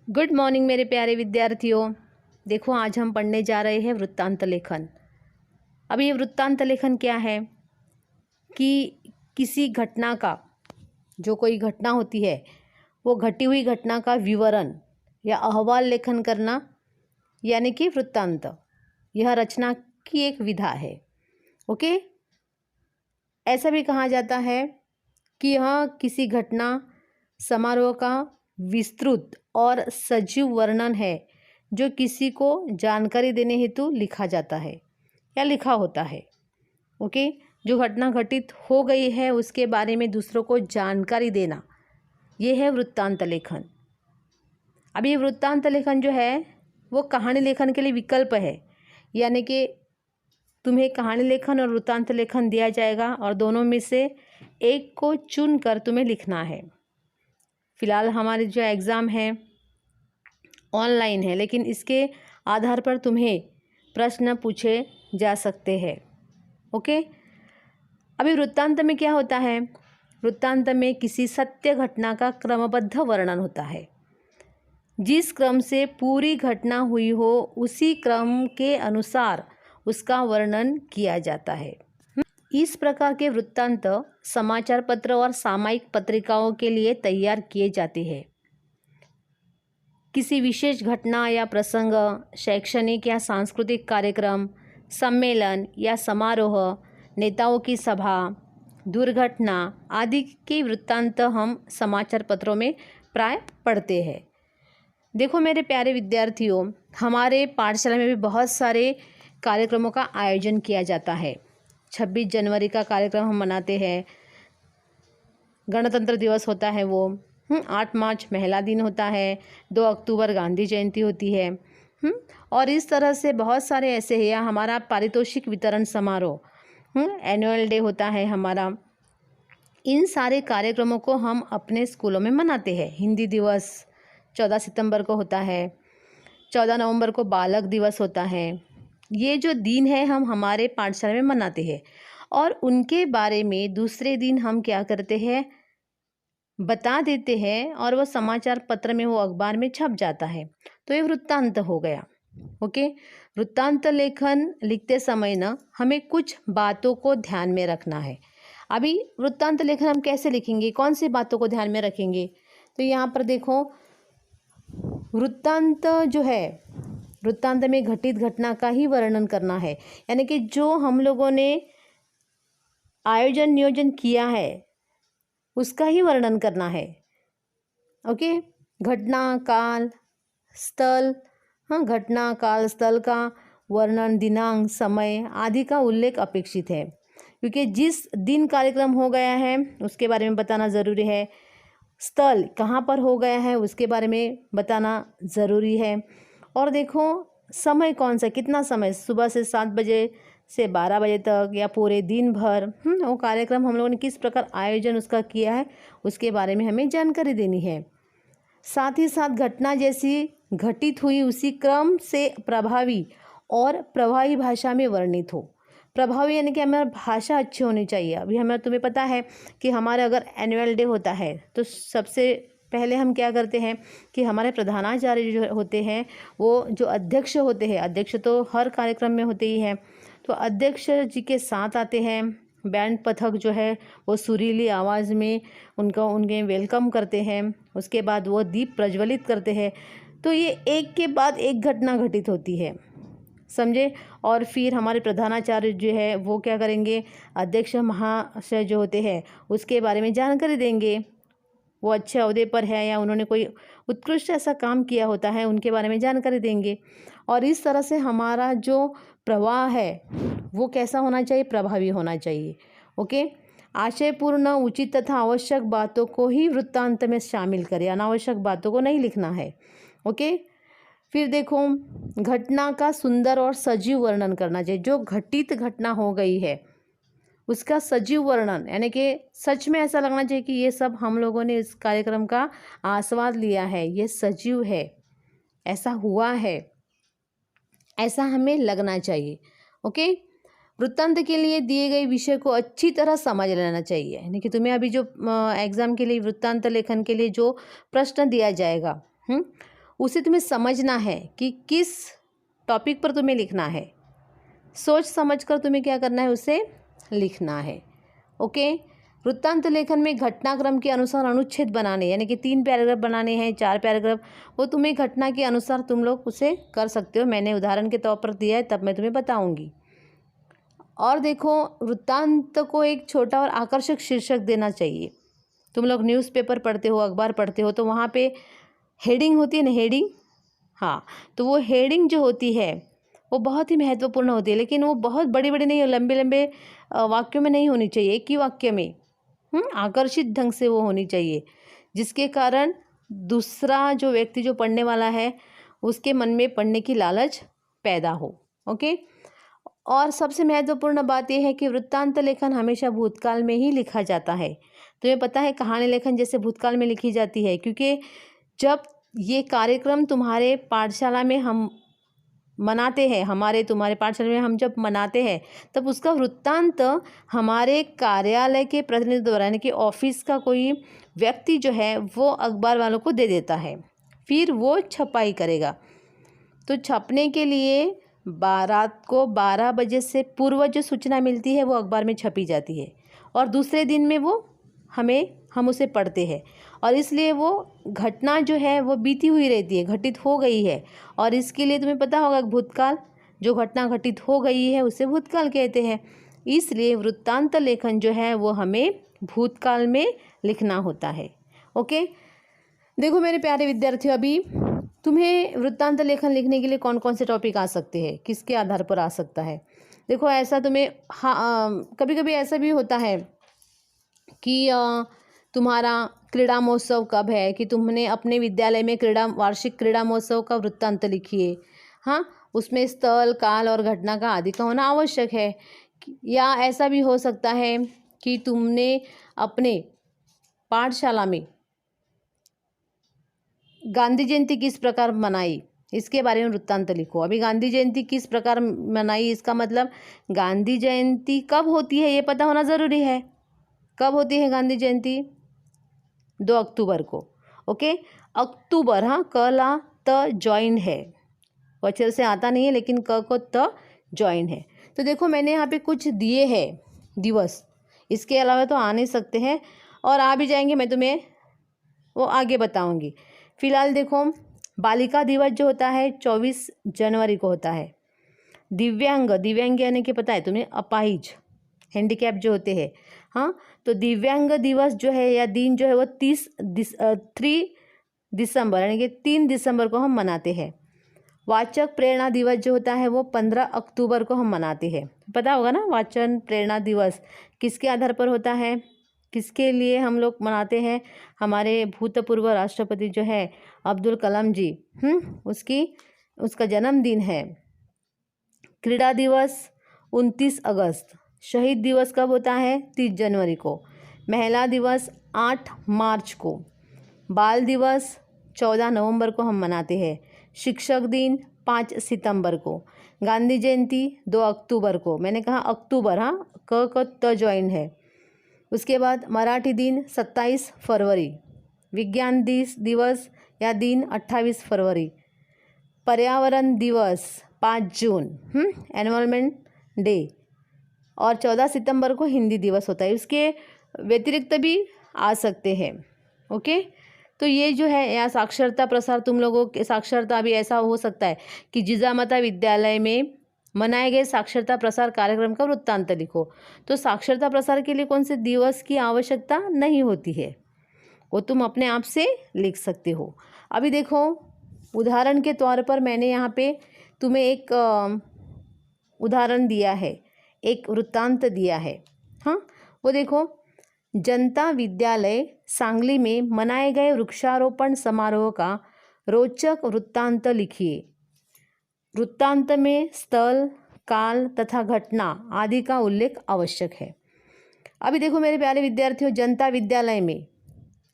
Good morning मेरे प्यारे विद्यार्थियों। देखो आज हम पढ़ने जा रहे हैं वृत्तांत लेखन। अब ये वृत्तांत लेखन क्या है कि किसी घटना का, जो कोई घटना होती है वो घटी हुई घटना का विवरण या अहवाल लेखन करना, यानी कि वृत्तांत। यह रचना की एक विधा है। ओके, ऐसा भी कहा जाता है कि यह किसी घटना समारोह का विस्तृत और सजीव वर्णन है जो किसी को जानकारी देने हेतु लिखा जाता है या लिखा होता है। ओके, जो घटना घटित हो गई है उसके बारे में दूसरों को जानकारी देना, यह है वृत्तांत लेखन। अब ये वृत्तांत लेखन जो है वो कहानी लेखन के लिए विकल्प है, यानी कि तुम्हें कहानी लेखन और वृत्तांत लेखन दिया जाएगा और दोनों में से एक को चुन कर तुम्हें लिखना है। फ़िलहाल हमारे जो एग्ज़ाम है ऑनलाइन है, लेकिन इसके आधार पर तुम्हें प्रश्न पूछे जा सकते हैं। ओके, अभी वृत्तांत में क्या होता है? वृत्तांत में किसी सत्य घटना का क्रमबद्ध वर्णन होता है। जिस क्रम से पूरी घटना हुई हो उसी क्रम के अनुसार उसका वर्णन किया जाता है। इस प्रकार के वृत्तांत समाचार पत्र और सामयिक पत्रिकाओं के लिए तैयार किए जाते हैं। किसी विशेष घटना या प्रसंग, शैक्षणिक या सांस्कृतिक कार्यक्रम, सम्मेलन या समारोह, नेताओं की सभा, दुर्घटना आदि के वृत्तांत हम समाचार पत्रों में प्राय पढ़ते हैं। देखो मेरे प्यारे विद्यार्थियों, हमारे पाठशाला में भी बहुत सारे कार्यक्रमों का आयोजन किया जाता है। 26 जनवरी का कार्यक्रम हम मनाते हैं, गणतंत्र दिवस होता है वो, 8 मार्च महिला दिन होता है, 2 अक्टूबर गांधी जयंती होती है, और इस तरह से बहुत सारे ऐसे हैं। या हमारा पारितोषिक वितरण समारोह, एनुअल डे होता है हमारा। इन सारे कार्यक्रमों को हम अपने स्कूलों में मनाते हैं। हिंदी दिवस 14 सितंबर को होता है, 14 नवंबर को बालक दिवस होता है। ये जो दिन है हम हमारे पाठशाला में मनाते हैं और उनके बारे में दूसरे दिन हम क्या करते हैं, बता देते हैं और वो समाचार पत्र में, वो अखबार में छप जाता है। तो ये वृत्तांत हो गया। ओके, वृत्तांत लेखन लिखते समय ना हमें कुछ बातों को ध्यान में रखना है। अभी वृत्तांत लेखन हम कैसे लिखेंगे, कौन सी बातों को ध्यान में रखेंगे? तो यहाँ पर देखो, वृत्तांत जो है, वृत्तांत में घटित घटना का ही वर्णन करना है, यानी कि जो हम लोगों ने आयोजन नियोजन किया है उसका ही वर्णन करना है। ओके, घटना काल स्थल, घटना काल स्थल का वर्णन, दिनांक समय आदि का उल्लेख अपेक्षित है, क्योंकि जिस दिन कार्यक्रम हो गया है उसके बारे में बताना ज़रूरी है। स्थल कहाँ पर हो गया है उसके बारे में बताना ज़रूरी है। और देखो समय कौन सा, कितना समय, सुबह से 7 बजे से 12 बजे तक या पूरे दिन भर, वो कार्यक्रम हम लोगों ने किस प्रकार आयोजन उसका किया है उसके बारे में हमें जानकारी देनी है। साथ ही साथ घटना जैसी घटित हुई उसी क्रम से प्रभावी और प्रभावी भाषा में वर्णित हो। प्रभावी यानी कि हमारी भाषा अच्छी होनी चाहिए। अभी हमें, तुम्हें पता है कि हमारे अगर एनुअल डे होता है तो सबसे पहले हम क्या करते हैं कि हमारे प्रधानाचार्य जो होते हैं, वो जो अध्यक्ष होते हैं, अध्यक्ष तो हर कार्यक्रम में होते ही हैं, तो अध्यक्ष जी के साथ आते हैं। बैंड पथक जो है वो सुरीली आवाज़ में उनके वेलकम करते हैं। उसके बाद वो दीप प्रज्वलित करते हैं। तो ये एक के बाद एक घटना घटित होती है, समझे। और फिर हमारे प्रधानाचार्य जो है वो क्या करेंगे, अध्यक्ष महाशय जो होते हैं उसके बारे में जानकारी देंगे। वो अच्छे अहदे पर है या उन्होंने कोई उत्कृष्ट ऐसा काम किया होता है, उनके बारे में जानकारी देंगे। और इस तरह से हमारा जो प्रवाह है वो कैसा होना चाहिए, प्रभावी होना चाहिए। ओके, आशयपूर्ण, उचित तथा आवश्यक बातों को ही वृत्तांत में शामिल करें, अनावश्यक बातों को नहीं लिखना है। ओके, फिर देखो, घटना का सुंदर और सजीव वर्णन करना चाहिए। जो घटित घटना हो गई है उसका सजीव वर्णन, यानी कि सच में ऐसा लगना चाहिए कि ये सब हम लोगों ने इस कार्यक्रम का आस्वाद लिया है, ये सजीव है, ऐसा हुआ है, ऐसा हमें लगना चाहिए। ओके, वृत्तांत के लिए दिए गए विषय को अच्छी तरह समझ लेना चाहिए, यानी कि तुम्हें अभी जो एग्ज़ाम के लिए वृत्तांत लेखन के लिए जो प्रश्न दिया जाएगा, उसे तुम्हें समझना है कि किस टॉपिक पर तुम्हें लिखना है। सोच समझकर तुम्हें क्या करना है, उसे लिखना है। ओके। वृत्तांत लेखन में घटनाक्रम के अनुसार अनुच्छेद बनाने, यानी कि 3 पैराग्राफ बनाने हैं, 4 पैराग्राफ, वो तुम्हें घटना के अनुसार तुम लोग उसे कर सकते हो। मैंने उदाहरण के तौर पर दिया है, तब मैं तुम्हें बताऊंगी। और देखो, वृत्तांत को एक छोटा और आकर्षक शीर्षक देना चाहिए। तुम लोग न्यूज़पेपर पढ़ते हो, अखबार पढ़ते हो, तो वहाँ पे हेडिंग होती है ना, हेडिंग। हाँ, तो वो हेडिंग जो होती है वो बहुत ही महत्वपूर्ण होती है, लेकिन वो बहुत बड़ी बड़ी नहीं, लंबे लंबे वाक्यों में नहीं होनी चाहिए, एक ही वाक्य में आकर्षित ढंग से वो होनी चाहिए, जिसके कारण दूसरा जो व्यक्ति जो पढ़ने वाला है उसके मन में पढ़ने की लालच पैदा हो। ओके। और सबसे महत्वपूर्ण बात यह है कि वृत्तांत लेखन हमेशा भूतकाल में ही लिखा जाता है। तुम्हें पता है कहानी लेखन जैसे भूतकाल में लिखी जाती है, क्योंकि जब ये कार्यक्रम तुम्हारे पाठशाला में हम मनाते हैं, तुम्हारे पाठशाला में हम जब मनाते हैं, तब उसका वृत्तांत हमारे कार्यालय के प्रतिनिधि द्वारा, यानी कि ऑफिस का कोई व्यक्ति जो है वो अखबार वालों को दे देता है, फिर वो छपाई करेगा। तो छपने के लिए रात को 12 बजे से पूर्व जो सूचना मिलती है वो अखबार में छपी जाती है, और दूसरे दिन में वो हम उसे पढ़ते हैं, और इसलिए वो घटना जो है वो बीती हुई रहती है, घटित हो गई है। और इसके लिए तुम्हें पता होगा भूतकाल, जो घटना घटित हो गई है उसे भूतकाल कहते हैं। इसलिए वृत्तांत लेखन जो है वो हमें भूतकाल में लिखना होता है। ओके। देखो मेरे प्यारे विद्यार्थियों, अभी तुम्हें वृत्तांत लेखन लिखने के लिए कौन कौन से टॉपिक आ सकते हैं, किसके आधार पर आ सकता है। देखो ऐसा तुम्हें कभी कभी ऐसा भी होता है कि तुम्हारा क्रीड़ा महोत्सव कब है, कि तुमने अपने विद्यालय में वार्षिक क्रीड़ा महोत्सव का वृत्तांत लिखिए। हाँ, उसमें स्थल, काल और घटना का आदि का होना आवश्यक है। या ऐसा भी हो सकता है कि तुमने अपने पाठशाला में गांधी जयंती किस प्रकार मनाई, इसके बारे में वृत्तांत लिखो। अभी गांधी जयंती किस प्रकार मनाई, इसका मतलब गांधी जयंती कब होती है ये पता होना ज़रूरी है। कब होती है गांधी जयंती? 2 अक्टूबर को। ओके, अक्टूबर, हाँ, क ला त जॉइंट है, वचन से आता नहीं है, लेकिन क को त जॉइंट है। तो देखो मैंने यहाँ पे कुछ दिए हैं दिवस, इसके अलावा तो आ नहीं सकते हैं, और आ भी जाएंगे मैं तुम्हें वो आगे बताऊंगी। फिलहाल देखो, बालिका दिवस जो होता है 24 जनवरी को होता है। दिव्यांग यानी कि पता है तुम्हें, अपाहिज, हैंडीकैप जो होते हैं। हाँ, तो दिव्यांग दिवस जो है या दिन जो है वो 3 दिसंबर यानी कि 3 दिसंबर को हम मनाते हैं। वाचक प्रेरणा दिवस जो होता है वो 15 अक्टूबर को हम मनाते हैं। पता होगा ना, वाचन प्रेरणा दिवस किसके आधार पर होता है, किसके लिए हम लोग मनाते हैं? हमारे भूतपूर्व राष्ट्रपति जो है अब्दुल कलाम जी, उसका जन्मदिन है। क्रीड़ा दिवस 29 अगस्त। शहीद दिवस कब होता है? 30 जनवरी को। महिला दिवस 8 मार्च को। बाल दिवस 14 नवंबर को हम मनाते हैं। शिक्षक दिन 5 सितंबर को। गांधी जयंती 2 अक्टूबर को। मैंने कहा अक्टूबर, हाँ, क त जॉइंट है। उसके बाद मराठी दिन 27 फरवरी। विज्ञान दिवस या दिन 28 फरवरी। पर्यावरण दिवस 5 जून, एनवायरनमेंट डे। और 14 सितंबर को हिंदी दिवस होता है। इसके व्यतिरिक्त भी आ सकते हैं। ओके, तो ये जो है या साक्षरता प्रसार, तुम लोगों के साक्षरता भी ऐसा हो सकता है कि जिजामाता विद्यालय में मनाए गए साक्षरता प्रसार कार्यक्रम का वृत्तांत लिखो। तो साक्षरता प्रसार के लिए कौन से दिवस की आवश्यकता नहीं होती है, वो तुम अपने आप से लिख सकते हो। अभी देखो, उदाहरण के तौर पर मैंने यहाँ पे तुम्हें एक उदाहरण दिया है, एक वृत्तांत दिया है। हाँ, वो देखो, जनता विद्यालय सांगली में मनाए गए वृक्षारोपण समारोह का रोचक वृत्तांत लिखिए। वृत्तांत में स्थल, काल तथा घटना आदि का उल्लेख आवश्यक है। अभी देखो मेरे प्यारे विद्यार्थियों, जनता विद्यालय में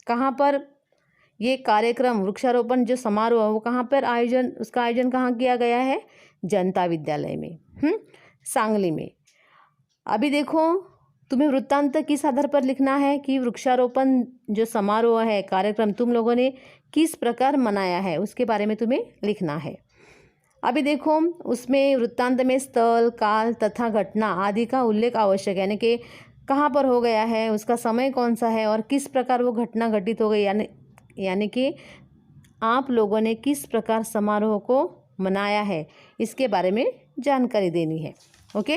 कहाँ पर ये कार्यक्रम वृक्षारोपण जो समारोह है वो कहाँ पर उसका आयोजन कहाँ किया गया है? जनता विद्यालय में, सांगली में। अभी देखो, तुम्हें वृत्तांत किस आधार पर लिखना है कि वृक्षारोपण जो समारोह है, कार्यक्रम तुम लोगों ने किस प्रकार मनाया है उसके बारे में तुम्हें लिखना है। अभी देखो उसमें वृत्तांत में स्थल, काल तथा घटना आदि का उल्लेख आवश्यक है, यानी कि कहाँ पर हो गया है, उसका समय कौन सा है और किस प्रकार वो घटना घटित हो गई, यानी कि आप लोगों ने किस प्रकार समारोह को मनाया है इसके बारे में जानकारी देनी है। ओके,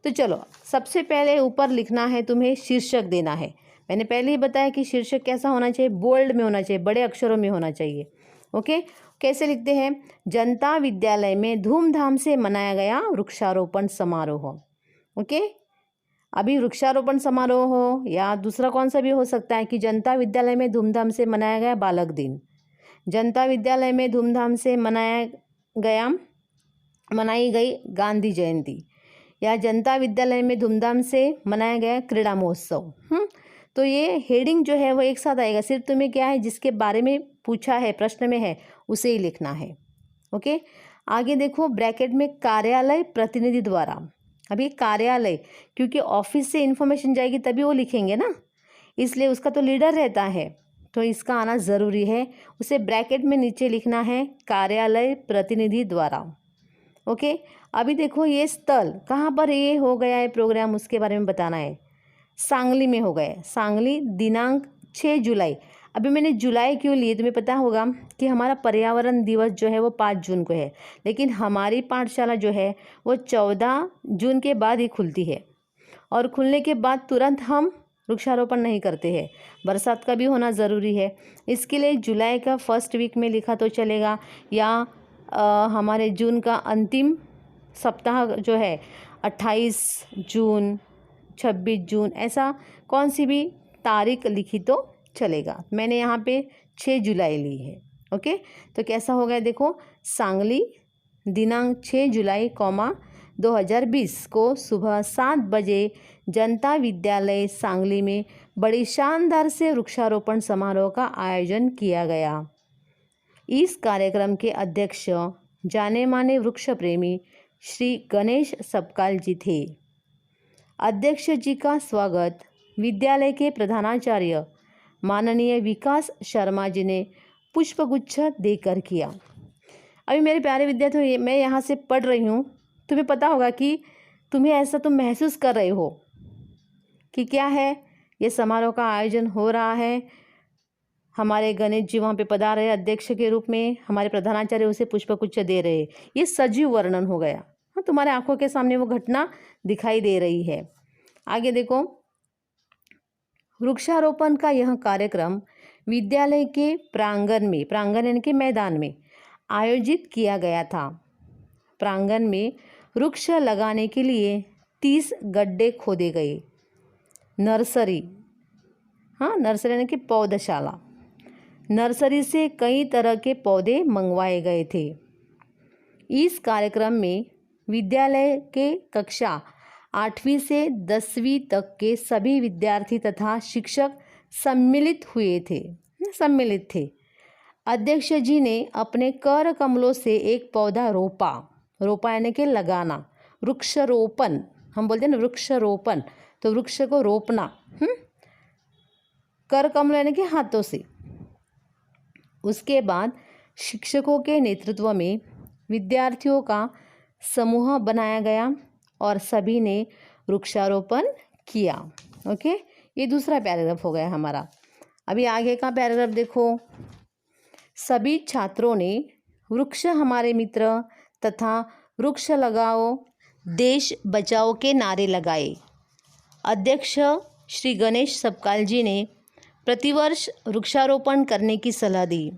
तो चलो सबसे पहले ऊपर लिखना है, तुम्हें शीर्षक देना है। मैंने पहले ही बताया कि शीर्षक कैसा होना चाहिए, बोल्ड में होना चाहिए, बड़े अक्षरों में होना चाहिए। ओके, कैसे लिखते हैं, जनता विद्यालय में धूमधाम से मनाया गया वृक्षारोपण समारोह। ओके, अभी वृक्षारोपण समारोह हो या दूसरा कौन सा भी हो सकता है कि जनता विद्यालय में धूमधाम से मनाया गया बालक दिन, जनता विद्यालय में धूमधाम से मनाई गई गांधी जयंती, या जनता विद्यालय में धूमधाम से मनाया गया क्रीड़ा महोत्सव। तो ये हेडिंग जो है वो एक साथ आएगा, सिर्फ तुम्हें क्या है जिसके बारे में पूछा है प्रश्न में है उसे ही लिखना है। ओके, आगे देखो ब्रैकेट में कार्यालय प्रतिनिधि द्वारा। अभी कार्यालय क्योंकि ऑफिस से इन्फॉर्मेशन जाएगी तभी वो लिखेंगे ना, इसलिए उसका तो लीडर रहता है, तो इसका आना ज़रूरी है। उसे ब्रैकेट में नीचे लिखना है कार्यालय प्रतिनिधि द्वारा। ओके, अभी देखो ये स्थल कहाँ पर ये हो गया है प्रोग्राम, उसके बारे में बताना है। सांगली में हो गया है, सांगली दिनांक 6 जुलाई। अभी मैंने जुलाई क्यों लिए, तुम्हें पता होगा कि हमारा पर्यावरण दिवस जो है वो 5 जून को है, लेकिन हमारी पाठशाला जो है वो 14 जून के बाद ही खुलती है, और खुलने के बाद तुरंत हम वृक्षारोपण नहीं करते हैं, बरसात का भी होना ज़रूरी है। इसके लिए जुलाई का फर्स्ट वीक में लिखा तो चलेगा, या हमारे जून का अंतिम सप्ताह जो है 28 जून 26 जून, ऐसा कौन सी भी तारीख लिखी तो चलेगा। मैंने यहाँ पे 6 जुलाई ली है। ओके, तो कैसा हो गया देखो, सांगली दिनांक 6 जुलाई 2020 को सुबह 7 बजे जनता विद्यालय सांगली में बड़ी शानदार से वृक्षारोपण समारोह का आयोजन किया गया। इस कार्यक्रम के अध्यक्ष जाने माने वृक्ष प्रेमी श्री गणेश सपकाल जी थे। अध्यक्ष जी का स्वागत विद्यालय के प्रधानाचार्य माननीय विकास शर्मा जी ने पुष्पगुच्छ देकर किया। अभी मेरे प्यारे विद्यार्थियों, मैं यहाँ से पढ़ रही हूँ, तुम्हें पता होगा कि तुम महसूस कर रहे हो कि क्या है, ये समारोह का आयोजन हो रहा है, हमारे गणेश जी वहाँ पे पधार रहे अध्यक्ष के रूप में, हमारे प्रधानाचार्य उसे पुष्पगुच्छ दे रहे, ये सजीव वर्णन हो गया। हाँ, तुम्हारे आंखों के सामने वो घटना दिखाई दे रही है। आगे देखो, वृक्षारोपण का यह कार्यक्रम विद्यालय के प्रांगण यानी कि मैदान में आयोजित किया गया था। प्रांगण में वृक्ष लगाने के लिए 30 गड्ढे खोदे गए। नर्सरी यानी कि पौधशाला, नर्सरी से कई तरह के पौधे मंगवाए गए थे। इस कार्यक्रम में विद्यालय के कक्षा 8वीं से 10वीं तक के सभी विद्यार्थी तथा शिक्षक सम्मिलित थे। अध्यक्ष जी ने अपने कर कमलों से एक पौधा रोपा यानी कि लगाना, वृक्षारोपण हम बोलते हैं ना, वृक्षारोपण तो वृक्ष को रोपना, कर कमल यानी कि हाथों से। उसके बाद शिक्षकों के नेतृत्व में विद्यार्थियों का समूह बनाया गया और सभी ने वृक्षारोपण किया। ओके, ये दूसरा पैराग्राफ हो गया हमारा। अभी आगे का पैराग्राफ देखो, सभी छात्रों ने वृक्ष हमारे मित्र तथा वृक्ष लगाओ देश बचाओ के नारे लगाए। अध्यक्ष श्री गणेश सपकाल जी ने प्रतिवर्ष वृक्षारोपण करने की सलाह दी।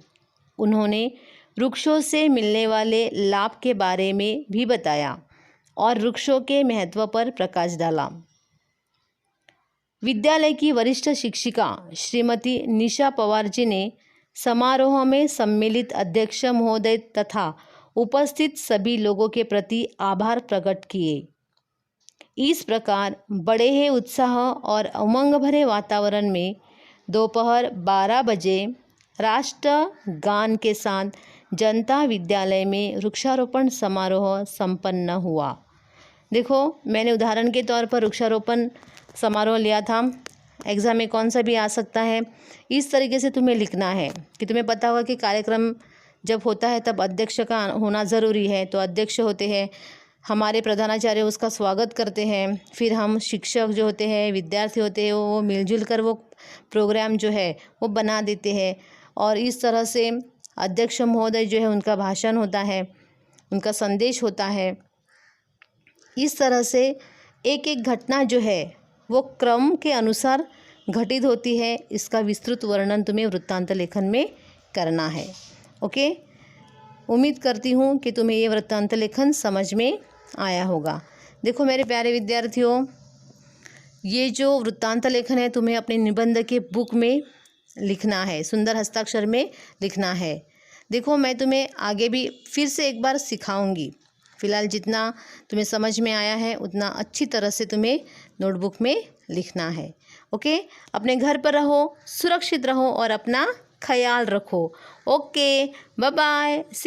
उन्होंने वृक्षों से मिलने वाले लाभ के बारे में भी बताया और वृक्षों के महत्व पर प्रकाश डाला। विद्यालय की वरिष्ठ शिक्षिका श्रीमती निशा पवार जी ने समारोह में सम्मिलित अध्यक्ष महोदय तथा उपस्थित सभी लोगों के प्रति आभार प्रकट किए। इस प्रकार बड़े ही उत्साह और उमंग भरे वातावरण में दोपहर 12 बजे राष्ट्रगान के साथ जनता विद्यालय में वृक्षारोपण समारोह संपन्न हुआ। देखो, मैंने उदाहरण के तौर पर वृक्षारोपण समारोह लिया था एग्ज़ाम में कौन सा भी आ सकता है। इस तरीके से तुम्हें लिखना है कि तुम्हें पता होगा कि कार्यक्रम जब होता है तब अध्यक्ष का होना ज़रूरी है। तो अध्यक्ष होते हैं हमारे प्रधानाचार्य, उसका स्वागत करते हैं। फिर हम शिक्षक जो होते हैं, विद्यार्थी होते हैं, वो मिलजुल कर वो प्रोग्राम जो है वो बना देते हैं। और इस तरह से अध्यक्ष महोदय जो है उनका भाषण होता है, उनका संदेश होता है। इस तरह से एक एक घटना जो है वो क्रम के अनुसार घटित होती है। इसका विस्तृत वर्णन तुम्हें वृत्तांत लेखन में करना है। ओके, उम्मीद करती हूँ कि तुम्हें ये वृत्तांत लेखन समझ में आया होगा। देखो मेरे प्यारे विद्यार्थियों, ये जो वृत्तांत लेखन है तुम्हें अपने निबंध के बुक में लिखना है, सुंदर हस्ताक्षर में लिखना है। देखो मैं तुम्हें आगे भी फिर से एक बार सिखाऊंगी। फ़िलहाल जितना तुम्हें समझ में आया है उतना अच्छी तरह से तुम्हें नोटबुक में लिखना है। ओके, अपने घर पर रहो, सुरक्षित रहो और अपना ख्याल रखो। ओके, बाय बाय, सी